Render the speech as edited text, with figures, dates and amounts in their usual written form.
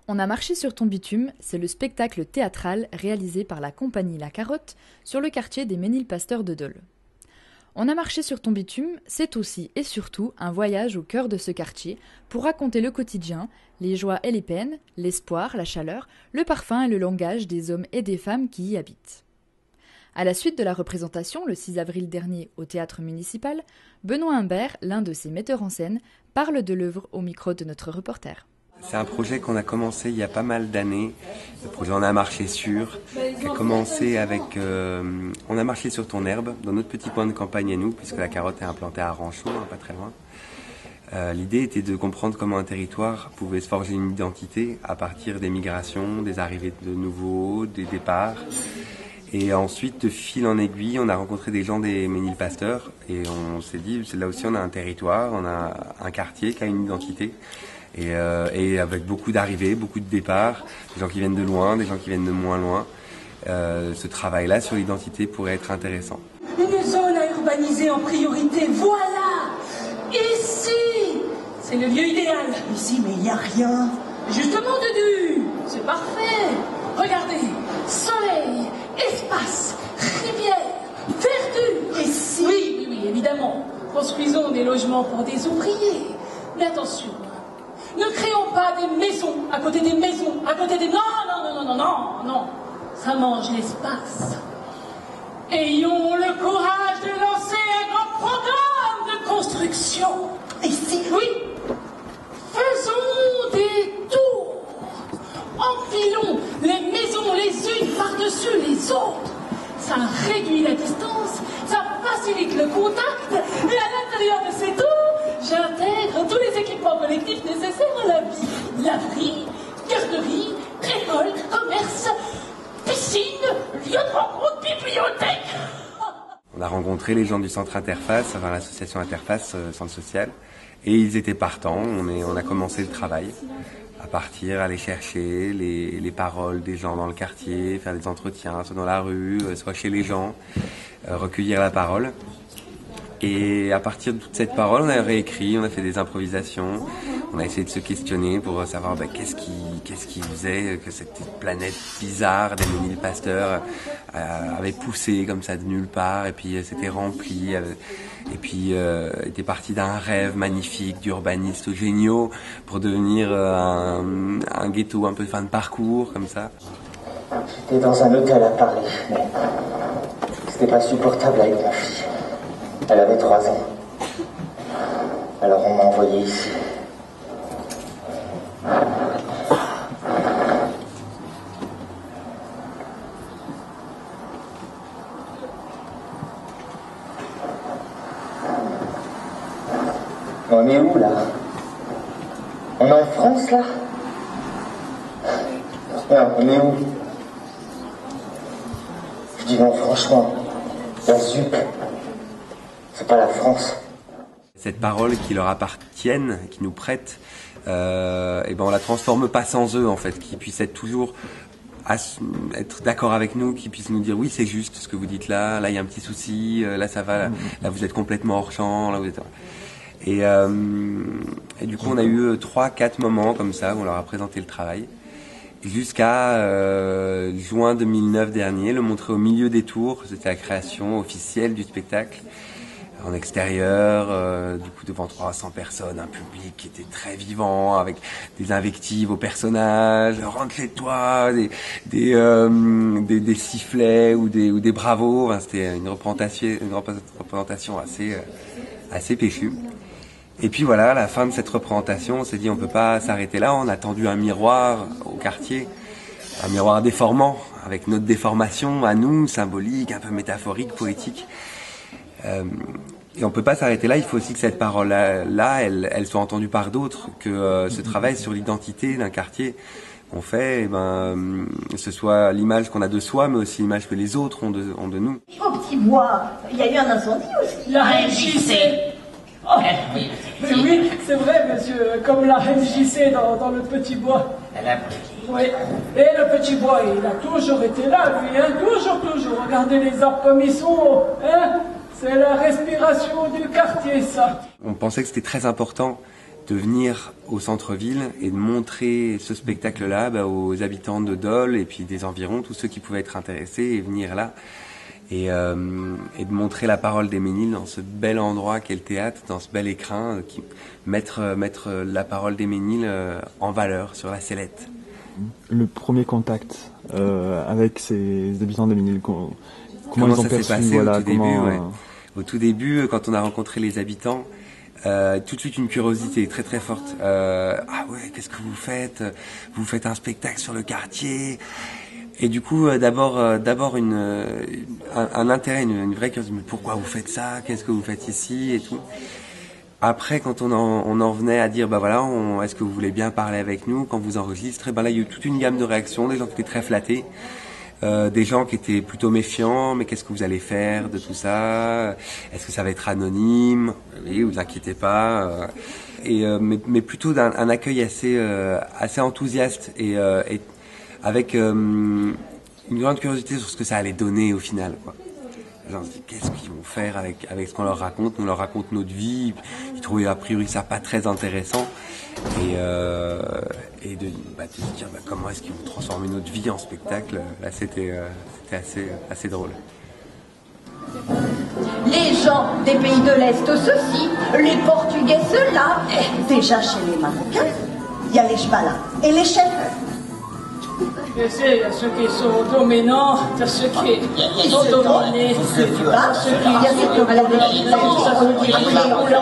On a marché sur ton bitume, c'est le spectacle théâtral réalisé par la compagnie La Carotte sur le quartier des Ménilpasteurs de Dole. On a marché sur ton bitume, c'est aussi et surtout un voyage au cœur de ce quartier pour raconter le quotidien, les joies et les peines, l'espoir, la chaleur, le parfum et le langage des hommes et des femmes qui y habitent. À la suite de la représentation, le 6 avril dernier au théâtre municipal, Benoît Humbert, l'un de ses metteurs en scène, parle de l'œuvre au micro de notre reporter. C'est un projet qu'on a commencé il y a pas mal d'années. Le projet On a marché sur, qui a commencé avec On a marché sur ton herbe, dans notre petit coin de campagne à nous, puisque la carotte est implantée à Ranchon, pas très loin. L'idée était de comprendre comment un territoire pouvait se forger une identité à partir des migrations, des arrivées de nouveaux, des départs. Et ensuite, de fil en aiguille, on a rencontré des gens des Ménilpasteurs et on s'est dit, là aussi on a un territoire, on a un quartier qui a une identité. Et avec beaucoup d'arrivées, beaucoup de départs, des gens qui viennent de loin, des gens qui viennent de moins loin. Ce travail-là sur l'identité pourrait être intéressant. Une zone à urbaniser en priorité, voilà! Ici! C'est le lieu idéal. Ici, mais il n'y a rien. Justement, Dudu! C'est parfait! Regardez! Soleil, espace, rivière, verdure! Ici? Oui, évidemment. Construisons des logements pour des ouvriers. Mais attention! Ne créons pas des maisons à côté des maisons, à côté des... Non. Ça mange l'espace. Ayons le courage de lancer un grand programme de construction. Ici? Oui. Faisons des tours. Empilons les maisons les unes par-dessus les autres. Ça réduit la distance, ça facilite le contact. Et à l'intérieur de ces tours, j'intègre tous les équipements collectifs nécessaires à la vie. Laverie, garderie, école, commerce, piscine, lieu de rencontre, bibliothèque. On a rencontré les gens du centre Interface, enfin l'association Interface, centre social, et ils étaient partants. On a commencé le travail à partir, aller chercher les paroles des gens dans le quartier, faire des entretiens, soit dans la rue, soit chez les gens, recueillir la parole. Et à partir de toute cette parole, on a réécrit, on a fait des improvisations, on a essayé de se questionner pour savoir qu'est-ce qui faisait que cette planète bizarre des Ménilpasteurs avait poussé comme ça de nulle part et puis s'était remplie et puis était parti d'un rêve magnifique d'urbanistes géniaux pour devenir un ghetto un peu fin de parcours comme ça. J'étais dans un hôtel à Paris, mais c'était pas supportable avec ma fille. Elle avait 3 ans. Alors on m'a envoyé ici. On est où là? On est en France là? Non, on est où? Je dis non franchement, la ZUP. C'est pas la France. Cette parole qui leur appartienne, qui nous prête, on la transforme pas sans eux en fait, qu'ils puissent être toujours être d'accord avec nous, qu'ils puissent nous dire oui c'est juste ce que vous dites là il y a un petit souci, là ça va, là vous êtes complètement hors champ, là vous êtes... Et du coup on a eu 3-4 moments comme ça où on leur a présenté le travail. Jusqu'à juin 2009 dernier, le montrer au milieu des tours, c'était la création officielle du spectacle. En extérieur, du coup devant 300 personnes, un public qui était très vivant, avec des invectives aux personnages, rentre chez toi, des sifflets ou des bravos. Enfin, c'était une représentation assez péchue. Et puis voilà, à la fin de cette représentation, on s'est dit on peut pas s'arrêter là. On a tendu un miroir au quartier, un miroir déformant, avec notre déformation à nous, symbolique, un peu métaphorique, poétique. Et on peut pas s'arrêter là, il faut aussi que cette parole-là, elle soit entendue par d'autres, que ce travail sur l'identité d'un quartier qu'on fait, ce soit l'image qu'on a de soi, mais aussi l'image que les autres ont de nous. Au petit bois, il y a eu un incendie aussi. La MJC. Oh, oui, c'est vrai, monsieur, comme la MJC dans le petit bois. Oui, et le petit bois, il a toujours été là, lui, hein, toujours. Regardez les arbres comme ils sont, hein. C'est la respiration du quartier, ça. On pensait que c'était très important de venir au centre-ville et de montrer ce spectacle-là aux habitants de Dole et puis des environs, tous ceux qui pouvaient être intéressés et venir là. Et de montrer la parole des Méniles dans ce bel endroit qu'est le théâtre, dans ce bel écrin, mettre la parole des Méniles en valeur sur la sellette. Le premier contact avec ces habitants des Méniles, comment ils ont perçu, voilà, au tout début, quand on a rencontré les habitants, tout de suite une curiosité très très forte. Ah ouais, qu'est-ce que vous faites? Vous faites un spectacle sur le quartier? Et du coup, d'abord un intérêt, une vraie curiosité. Mais pourquoi vous faites ça? Qu'est-ce que vous faites ici et tout? Après, quand on en venait à dire, est-ce que vous voulez bien parler avec nous quand vous enregistrez? Là, il y a eu toute une gamme de réactions, des gens qui étaient très flattés, des gens qui étaient plutôt méfiants. Mais qu'est-ce que vous allez faire de tout ça? Est-ce que ça va être anonyme? Oui, vous inquiétez pas. Mais plutôt un accueil assez enthousiaste et avec une grande curiosité sur ce que ça allait donner au final, quoi. Les gens se disent, qu'est-ce qu'ils vont faire avec ce qu'on leur raconte? On leur raconte notre vie. Ils trouvaient a priori ça pas très intéressant. Et de se dire, comment est-ce qu'ils vont transformer notre vie en spectacle? Là, c'était assez drôle. Les gens des pays de l'Est, ceux-ci, les Portugais, ceux-là. Déjà chez les Marocains, il y a les Jbala et les chefs. Il y a ceux qui sont dominants, il y a ceux qui sont dominés, ceux qui ont la dépendance, ceux qui ont la